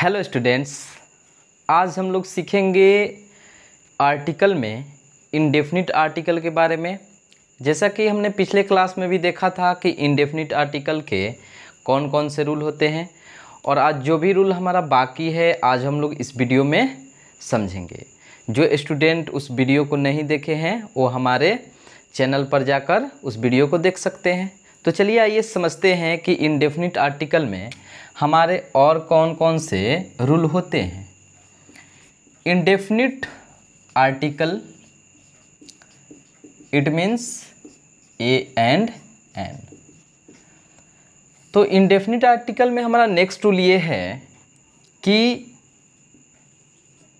Hello students, आज हम लोग सीखेंगे आर्टिकल में इंडेफिनिट आर्टिकल के बारे में। जैसा कि हमने पिछले क्लास में भी देखा था कि इंडेफिनिट आर्टिकल के कौन कौन से रूल होते हैं, और आज जो भी रूल हमारा बाकी है आज हम लोग इस वीडियो में समझेंगे। जो स्टूडेंट उस वीडियो को नहीं देखे हैं वो हमारे चैनल पर जाकर उस वीडियो को देख सकते हैं। तो चलिए आइए समझते हैं कि इंडेफिनिट आर्टिकल में हमारे और कौन कौन से रूल होते हैं। Indefinite article it means a and an. तो इंडेफिनिट आर्टिकल में हमारा नेक्स्ट रूल ये है कि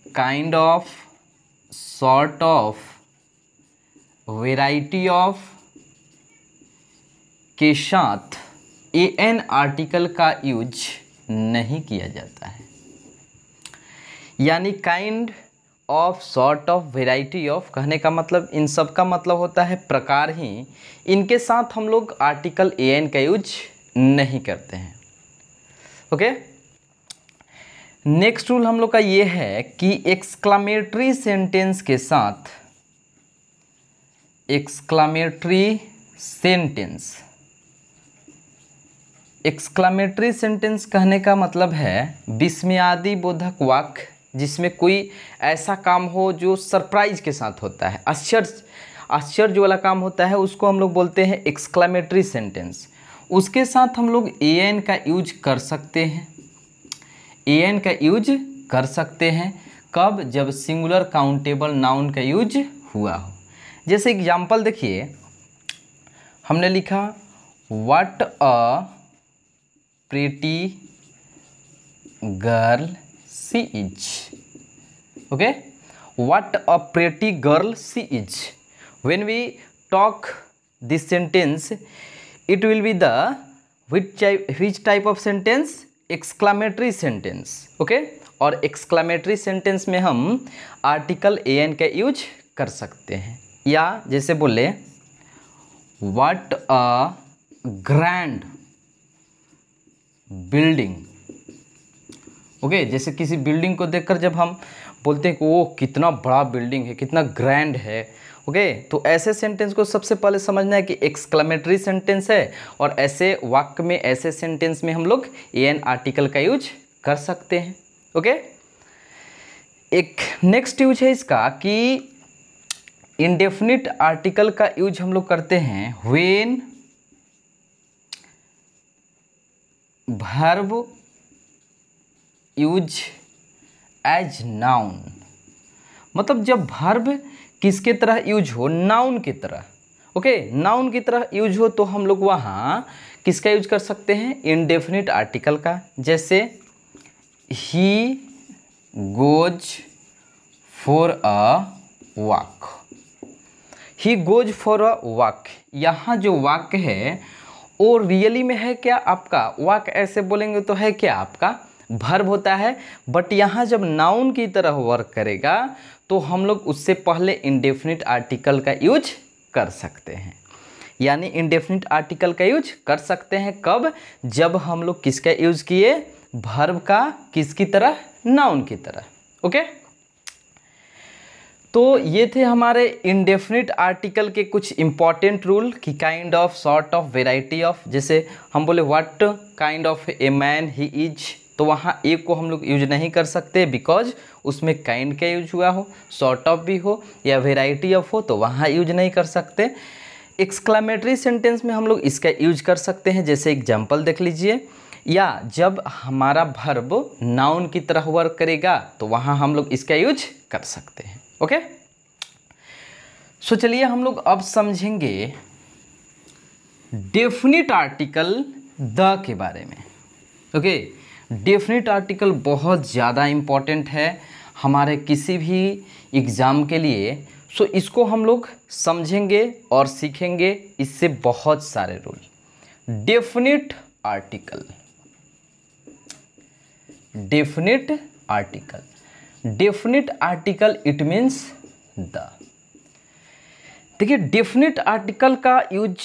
kind of, sort of, variety of के साथ ए एन आर्टिकल का यूज नहीं किया जाता है। यानी kind of, sort of, variety of कहने का मतलब इन सब का मतलब होता है प्रकार ही। इनके साथ हम लोग आर्टिकल ए एन का यूज नहीं करते हैं। ओके, नेक्स्ट रूल हम लोग का ये है कि एक्सक्लामेटरी सेंटेंस के साथ, एक्सक्लामेटरी सेंटेंस, एक्सक्लामेटरी सेंटेंस कहने का मतलब है विस्मयादि बोधक वाक्य जिसमें कोई ऐसा काम हो जो सरप्राइज के साथ होता है, आश्चर्य वाला काम होता है, उसको हम लोग बोलते हैं एक्सक्लामेटरी सेंटेंस। उसके साथ हम लोग ए एन का यूज कर सकते हैं। ए एन का यूज कर सकते हैं कब? जब सिंगुलर काउंटेबल नाउन का यूज हुआ हो। जैसे एग्जाम्पल देखिए, हमने लिखा what a pretty girl she is. Okay, what a pretty girl she is. When we talk this sentence it will be the which type of sentence? exclamatory sentence. okay, और exclamatory sentence में हम article an का use कर सकते हैं। या जैसे बोले what a grand building। Okay, जैसे किसी बिल्डिंग को देखकर जब हम बोलते हैं कि वो कितना बड़ा बिल्डिंग है, कितना ग्रैंड है। ओके, तो ऐसे सेंटेंस को सबसे पहले समझना है कि एक्सक्लेमेटरी सेंटेंस है, और ऐसे वाक्य में, ऐसे सेंटेंस में हम लोग ए एन आर्टिकल का यूज कर सकते हैं। ओके, एक नेक्स्ट यूज है इसका कि इंडेफिनिट आर्टिकल का यूज हम लोग करते हैं when verb use as noun. मतलब जब वर्ब किसके तरह यूज हो? नाउन की तरह। ओके, नाउन की तरह यूज हो तो हम लोग वहाँ किसका यूज कर सकते हैं? इंडेफिनिट आर्टिकल का। जैसे he goes for a walk. He goes for a walk, यहाँ जो वाक्य है वो रियली में है क्या आपका? वॉक ऐसे बोलेंगे तो है क्या आपका? वर्ब होता है, बट यहाँ जब नाउन की तरह वर्क करेगा तो हम लोग उससे पहले इंडेफिनिट आर्टिकल का यूज कर सकते हैं। यानी इंडेफिनिट आर्टिकल का यूज कर सकते हैं कब? जब हम लोग किसका यूज किए? वर्ब का। किसकी तरह? नाउन की तरह। ओके, तो ये थे हमारे इंडेफिनिट आर्टिकल के कुछ इंपॉर्टेंट रूल कि kind of, sort of, variety of. जैसे हम बोले what kind of a man he is, तो वहाँ एक को हम लोग यूज नहीं कर सकते बिकॉज उसमें काइंड का यूज हुआ हो, सॉर्ट ऑफ भी हो या वेराइटी ऑफ हो तो वहाँ यूज नहीं कर सकते। एक्सक्लेमेटरी सेंटेंस में हम लोग इसका यूज कर सकते हैं, जैसे एग्जांपल देख लीजिए। या जब हमारा वर्ब नाउन की तरह वर्क करेगा तो वहाँ हम लोग इसका यूज कर सकते हैं। ओके, सो चलिए हम लोग अब समझेंगे डेफिनिट आर्टिकल द के बारे में। ओके, डेफिनिट आर्टिकल बहुत ज़्यादा इम्पॉर्टेंट है हमारे किसी भी एग्ज़ाम के लिए। सो इसको हम लोग समझेंगे और सीखेंगे, इससे बहुत सारे rule. Definite article, definite article, definite article it means the. देखिए डेफिनेट आर्टिकल का यूज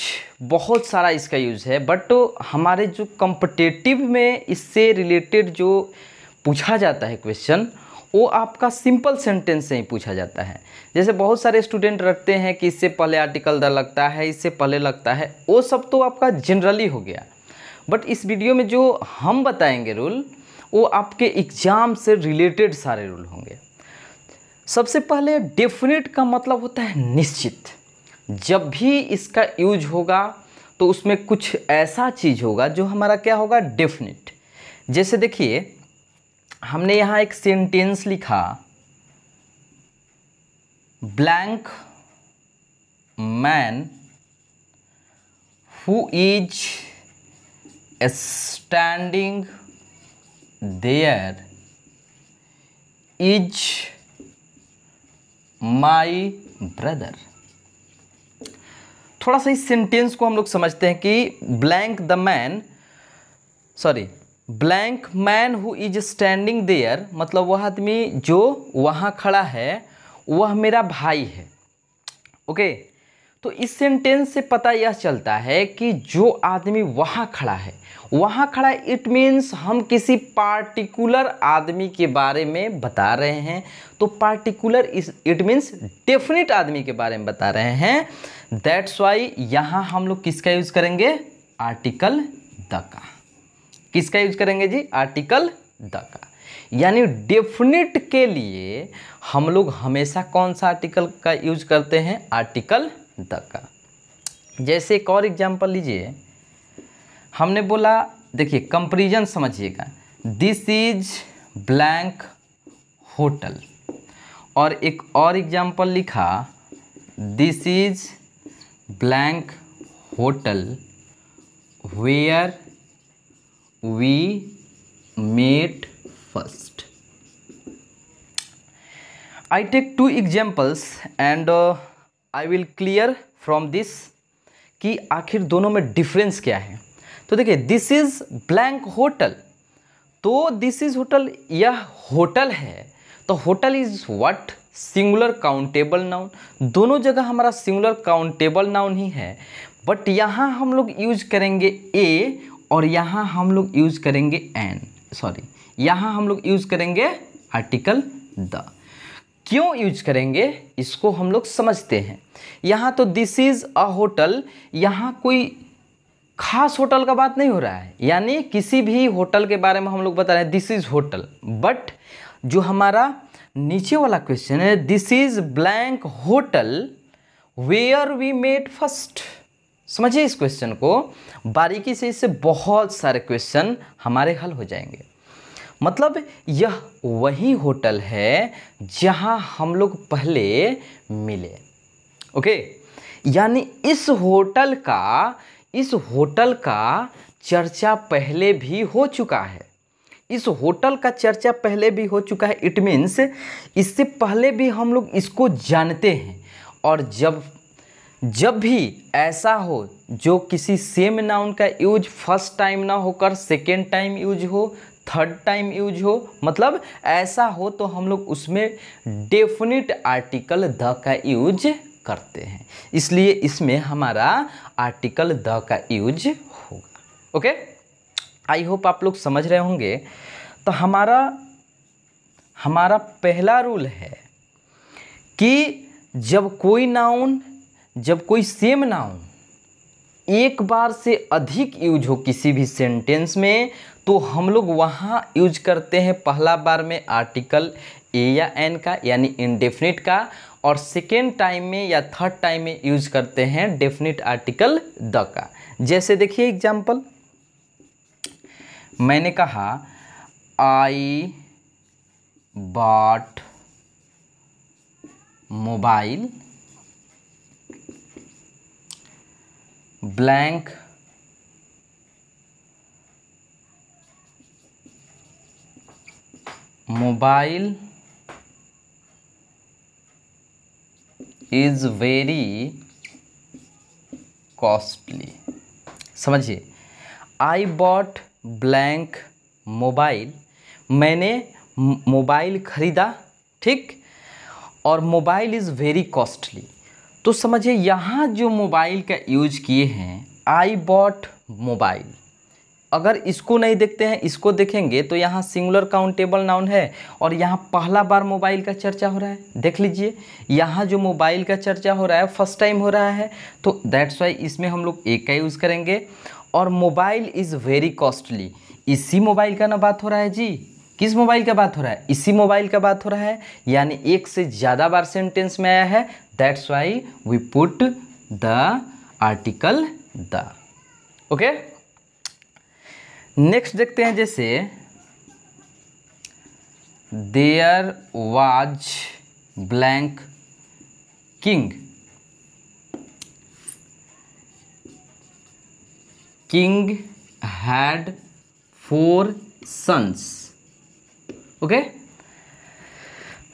बहुत सारा इसका यूज है, बट हमारे जो कॉम्पिटिटिव में इससे रिलेटेड जो पूछा जाता है क्वेश्चन वो आपका सिंपल सेंटेंस से ही पूछा जाता है। जैसे बहुत सारे स्टूडेंट रखते हैं कि इससे पहले आर्टिकल द लगता है, इससे पहले लगता है, वो सब तो आपका जनरली हो गया। बट इस वीडियो में जो हम बताएंगे रूल वो आपके एग्जाम से रिलेटेड सारे रूल होंगे। सबसे पहले डेफिनेट का मतलब होता है निश्चित। जब भी इसका यूज होगा तो उसमें कुछ ऐसा चीज़ होगा जो हमारा क्या होगा, डेफिनेट। जैसे देखिए हमने यहाँ एक सेंटेंस लिखा, blank man who is standing there is my brother. थोड़ा सा इस सेंटेंस को हम लोग समझते हैं कि blank man who is standing there मतलब वह आदमी जो वहाँ खड़ा है वह मेरा भाई है। ओके, तो इस सेंटेंस से पता यह चलता है कि जो आदमी वहाँ खड़ा है, इट मीन्स हम किसी पार्टिकुलर आदमी के बारे में बता रहे हैं। तो पार्टिकुलर इट मीन्स डेफिनेट आदमी के बारे में बता रहे हैं। दैट्स वाई यहाँ हम लोग किसका यूज करेंगे, आर्टिकल द का। किसका यूज करेंगे जी, आर्टिकल द का। यानी डेफिनेट के लिए हम लोग हमेशा कौन सा आर्टिकल का यूज करते हैं, आर्टिकल द का। जैसे एक और एग्जांपल लीजिए, हमने बोला, देखिए कंपैरिजन समझिएगा, दिस इज ब्लैंक होटल, और एक और एग्जांपल लिखा, this is blank hotel where we met first. I take two examples and I will clear from this कि आखिर दोनों में डिफरेंस क्या है। तो देखिए दिस इज ब्लैंक होटल, तो दिस इज होटल, यह होटल है, तो hotel is what, singular countable noun. दोनों जगह हमारा सिंगुलर काउंटेबल नाउन ही है, बट यहाँ हम लोग यूज करेंगे ए और यहाँ हम लोग यूज करेंगे यहाँ हम लोग यूज करेंगे आर्टिकल द। क्यों यूज करेंगे इसको हम लोग समझते हैं। यहाँ तो दिस इज अ होटल, यहाँ कोई खास होटल का बात नहीं हो रहा है, यानी किसी भी होटल के बारे में हम लोग बता रहे हैं दिस इज होटल। बट जो हमारा नीचे वाला क्वेश्चन है, this is blank hotel where we met first. समझिए इस क्वेश्चन को बारीकी से, इससे बहुत सारे क्वेश्चन हमारे हल हो जाएंगे। मतलब यह वही होटल है जहां हम लोग पहले मिले। ओके, यानी इस होटल का चर्चा पहले भी हो चुका है। इस होटल का चर्चा पहले भी हो चुका है, इट मीन्स इससे पहले भी हम लोग इसको जानते हैं। और जब भी ऐसा हो जो किसी सेम नाउन का यूज फर्स्ट टाइम ना होकर सेकेंड टाइम यूज हो, थर्ड टाइम यूज हो, मतलब ऐसा हो, तो हम लोग उसमें डेफिनेट आर्टिकल द का यूज करते हैं। इसलिए इसमें हमारा आर्टिकल द का यूज होगा। ओके, आई होप आप लोग समझ रहे होंगे। तो हमारा पहला रूल है कि जब कोई सेम नाउन एक बार से अधिक यूज हो किसी भी सेंटेंस में, तो हम लोग वहाँ यूज करते हैं पहला बार में आर्टिकल ए या एन का, यानी इनडेफिनिट का, और सेकेंड टाइम में या थर्ड टाइम में यूज करते हैं डेफिनिट आर्टिकल द का। जैसे देखिए एग्जाम्पल, मैंने कहा I bought mobile blank mobile is very costly. समझिए, आई बॉट ब्लैंक मोबाइल, मैंने मोबाइल खरीदा, ठीक, और मोबाइल इज़ वेरी कॉस्टली। तो समझिए यहाँ जो मोबाइल का यूज किए हैं, आई बॉट मोबाइल, अगर इसको नहीं देखते हैं, इसको देखेंगे तो यहाँ सिंगुलर काउंटेबल नाउन है और यहाँ पहला बार मोबाइल का चर्चा हो रहा है। देख लीजिए यहाँ जो मोबाइल का चर्चा हो रहा है फर्स्ट टाइम हो रहा है, तो दैट्स वाई इसमें हम लोग एक का यूज़ करेंगे। और मोबाइल इज़ वेरी कॉस्टली, इसी मोबाइल का ना बात हो रहा है जी। किस मोबाइल का बात हो रहा है? इसी मोबाइल का बात हो रहा है, यानी एक से ज़्यादा बार सेंटेंस में आया है, that's why we put the article the. Okay, next देखते हैं, जैसे there was blank king, king had 4 sons. Okay,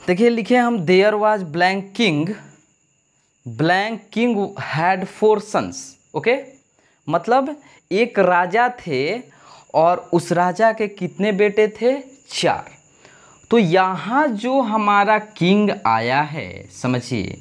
देखिए लिखे हम there was blank king had 4 sons. Okay, मतलब एक राजा थे और उस राजा के कितने बेटे थे? 4। तो यहाँ जो हमारा किंग आया है, समझिए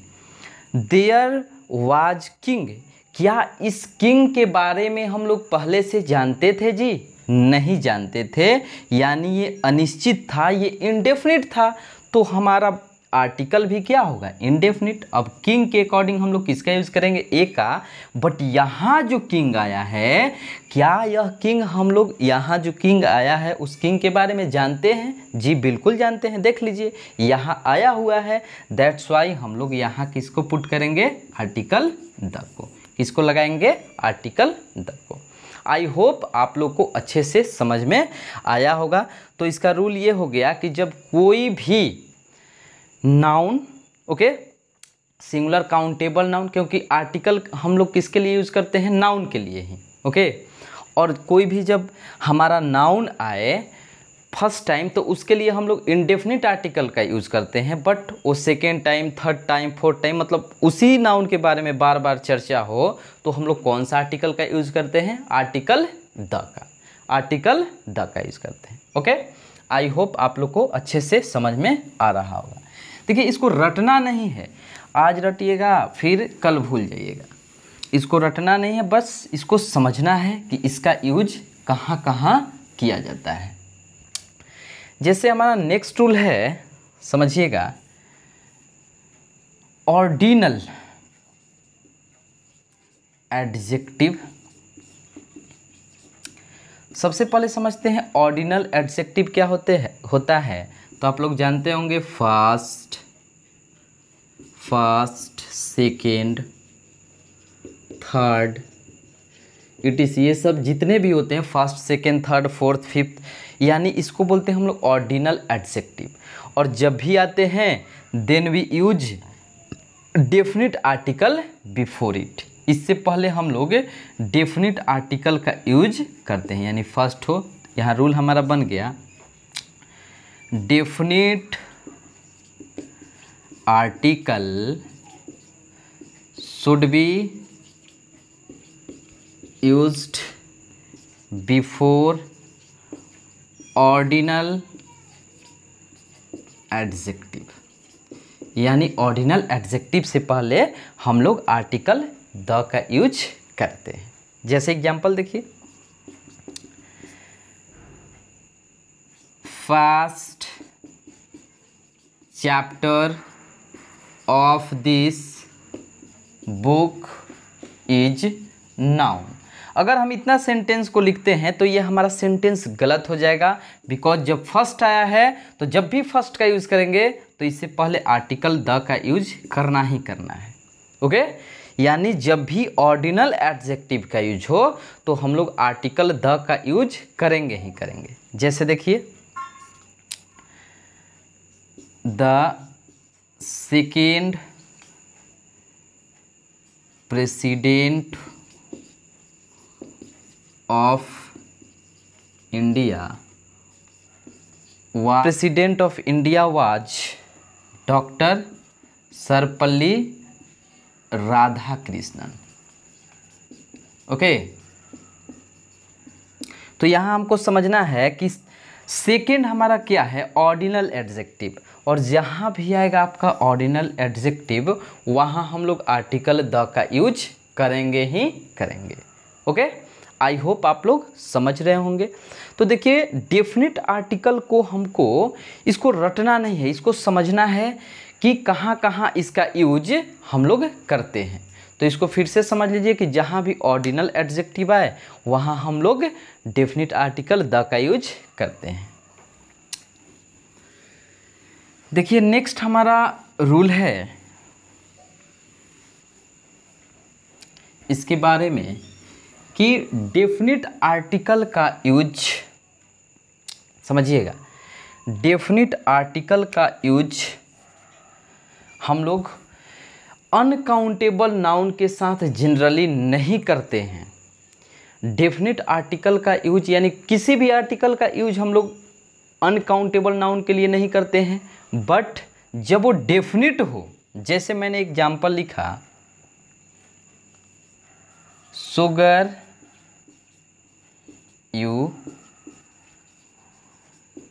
देयर वाज किंग, क्या इस किंग के बारे में हम लोग पहले से जानते थे जी? नहीं जानते थे, यानी ये अनिश्चित था, ये इंडेफिनिट था, तो हमारा आर्टिकल भी क्या होगा? इंडेफिनिट। अब किंग के अकॉर्डिंग हम लोग किसका यूज़ करेंगे? ए का। बट यहाँ जो किंग आया है, क्या यह किंग हम लोग यहाँ जो किंग आया है उस किंग के बारे में जानते हैं? जी बिल्कुल जानते हैं। देख लीजिए यहाँ आया हुआ है, दैट्स वाई हम लोग यहाँ किसको पुट करेंगे? आर्टिकल द को। किसको लगाएंगे? आर्टिकल द को। आई होप आप लोग को अच्छे से समझ में आया होगा। तो इसका रूल ये हो गया कि जब कोई भी noun, okay, singular countable noun, क्योंकि आर्टिकल हम लोग किसके लिए यूज़ करते हैं? नाउन के लिए ही। ओके, और कोई भी जब हमारा नाउन आए फर्स्ट टाइम तो उसके लिए हम लोग इंडेफिनिट आर्टिकल का यूज़ करते हैं, बट वो second time, third time, fourth time, मतलब उसी नाउन के बारे में बार बार चर्चा हो तो हम लोग कौन सा आर्टिकल का यूज़ करते हैं? आर्टिकल द का। आर्टिकल द का यूज़ करते हैं। ओके, आई होप आप लोग को अच्छे से समझ में आ रहा होगा। देखिए इसको रटना नहीं है, आज रटिएगा फिर कल भूल जाइएगा। इसको रटना नहीं है, बस इसको समझना है कि इसका यूज कहाँ कहाँ किया जाता है। जैसे हमारा नेक्स्ट रूल है, समझिएगा, ऑर्डिनल एडजेक्टिव। सबसे पहले समझते हैं ऑर्डिनल एडजेक्टिव क्या होता है। तो आप लोग जानते होंगे फर्स्ट, सेकेंड, थर्ड, इट ये सब जितने भी होते हैं, first, second, third, fourth, fifth, यानी इसको बोलते हैं हम लोग ऑर्डिनल एडजेक्टिव। और जब भी आते हैं then we use definite article before it. इससे पहले हम लोग डेफिनिट आर्टिकल का यूज करते हैं, यानी फर्स्ट हो, यहाँ रूल हमारा बन गया definite article should be used before ordinal adjective, यानी ऑर्डिनल एडजेक्टिव से पहले हम लोग आर्टिकल द का यूज करते हैं। जैसे एग्जांपल देखिए, first chapter of this book is noun. अगर हम इतना सेंटेंस को लिखते हैं तो ये हमारा सेंटेंस गलत हो जाएगा, बिकॉज जब फर्स्ट आया है तो जब भी फर्स्ट का यूज़ करेंगे तो इससे पहले आर्टिकल द का यूज करना ही करना है। ओके, यानी जब भी ऑर्डिनल एडजेक्टिव का यूज हो तो हम लोग आर्टिकल द का यूज करेंगे ही करेंगे। जैसे देखिए, the second president of India was doctor Sarvepalli Radhakrishnan. Okay, तो यहाँ हमको समझना है कि सेकेंड हमारा क्या है? Ordinal adjective. और जहाँ भी आएगा आपका ऑर्डिनल एडजेक्टिव वहाँ हम लोग आर्टिकल द का यूज करेंगे ही करेंगे। ओके, आई होप आप लोग समझ रहे होंगे। तो देखिए डेफिनिट आर्टिकल को हमको इसको रटना नहीं है, इसको समझना है कि कहाँ कहाँ इसका यूज हम लोग करते हैं। तो इसको फिर से समझ लीजिए कि जहाँ भी ऑर्डिनल एडजेक्टिव आए वहाँ हम लोग डेफिनिट आर्टिकल द का यूज करते हैं। देखिए नेक्स्ट हमारा रूल है इसके बारे में कि डेफिनिट आर्टिकल का यूज, समझिएगा, डेफिनिट आर्टिकल का यूज हम लोग अनकाउंटेबल नाउन के साथ जनरली नहीं करते हैं। डेफिनिट आर्टिकल का यूज यानी किसी भी आर्टिकल का यूज हम लोग अनकाउंटेबल नाउन के लिए नहीं करते हैं, बट जब वो डेफिनिट हो, जैसे मैंने एग्जाम्पल लिखा sugar you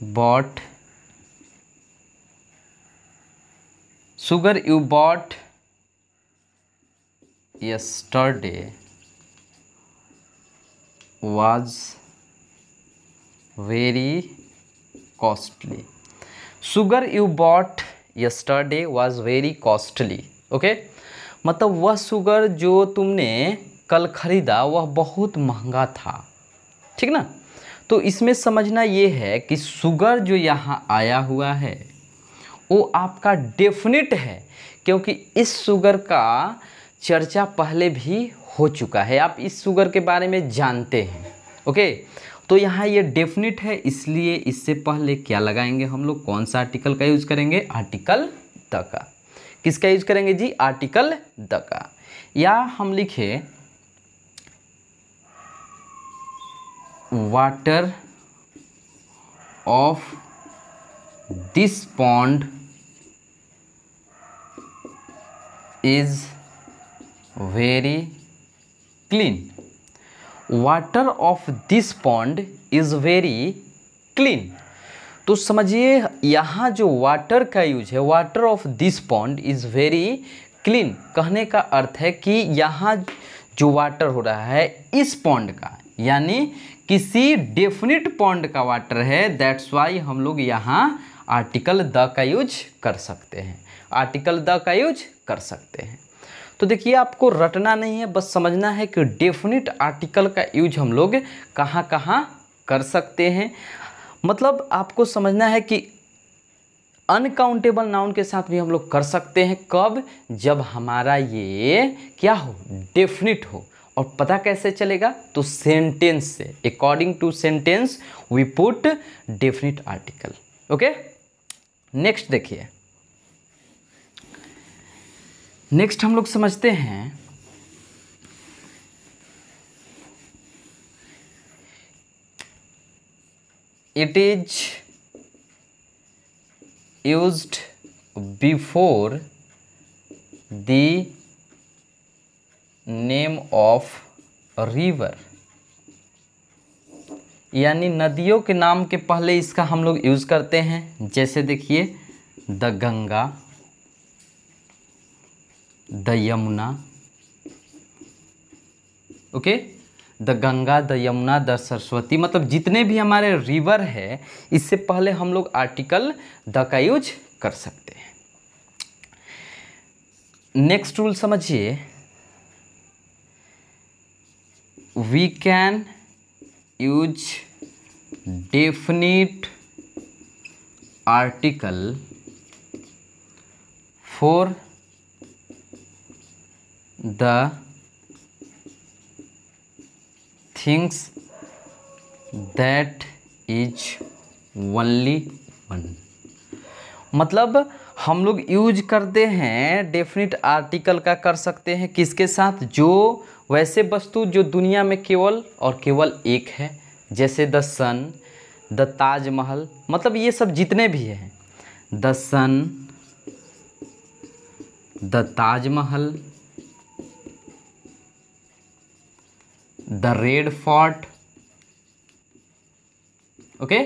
bought, sugar you bought yesterday was very costly. Sugar you bought yesterday was very costly. Okay, मतलब वह शुगर जो तुमने कल खरीदा वह बहुत महंगा था, ठीक ना। तो इसमें समझना ये है कि शुगर जो यहाँ आया हुआ है वो आपका डेफिनिट है, क्योंकि इस शुगर का चर्चा पहले भी हो चुका है, आप इस शुगर के बारे में जानते हैं। ओके, तो यहाँ ये डेफिनिट है, इसलिए इससे पहले क्या लगाएंगे हम लोग, कौन सा आर्टिकल का यूज करेंगे, आर्टिकल द का। किसका यूज करेंगे जी, आर्टिकल द का। या हम लिखे water of this pond is very clean. Water of this pond is very clean. तो समझिए यहाँ जो वाटर का यूज है, water of this pond is very clean, कहने का अर्थ है कि यहाँ जो वाटर हो रहा है इस पॉन्ड का, यानी किसी डेफिनिट पॉन्ड का वाटर है, दैट्स वाई हम लोग यहाँ आर्टिकल द का यूज कर सकते हैं, आर्टिकल द का यूज कर सकते हैं। तो देखिए आपको रटना नहीं है, बस समझना है कि डेफिनिट आर्टिकल का यूज हम लोग कहाँ कहाँ कर सकते हैं। मतलब आपको समझना है कि अनकाउंटेबल नाउन के साथ भी हम लोग कर सकते हैं, कब, जब हमारा ये क्या हो, डेफिनिट हो। और पता कैसे चलेगा, तो सेंटेंस से, according to sentence we put definite article. Okay, next देखिए, नेक्स्ट हम लोग समझते हैं it is used before the name of river, यानी नदियों के नाम के पहले इसका हम लोग यूज करते हैं। जैसे देखिए the Ganga, the Yamuna, okay, the Ganga, the Yamuna, the Saraswati, मतलब जितने भी हमारे रिवर है इससे पहले हम लोग आर्टिकल द का यूज कर सकते हैं। नेक्स्ट रूल समझिए, we can use definite article for the things that is only one. मतलब हम लोग यूज करते हैं डेफिनिट आर्टिकल का, कर सकते हैं किसके साथ, जो वैसे वस्तु जो दुनिया में केवल और केवल एक है, जैसे द सन, द ताजमहल, मतलब ये सब जितने भी हैं, the sun, the Taj Mahal, the red fort, okay,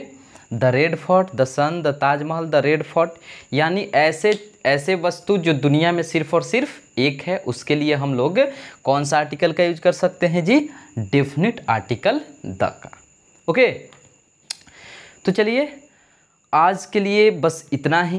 the red fort, the sun, the Taj Mahal, the red fort, यानी ऐसे वस्तु जो दुनिया में सिर्फ और सिर्फ एक है, उसके लिए हम लोग कौन सा आर्टिकल का यूज कर सकते हैं जी? डेफिनेट आर्टिकल द का। ओके, तो चलिए आज के लिए बस इतना ही।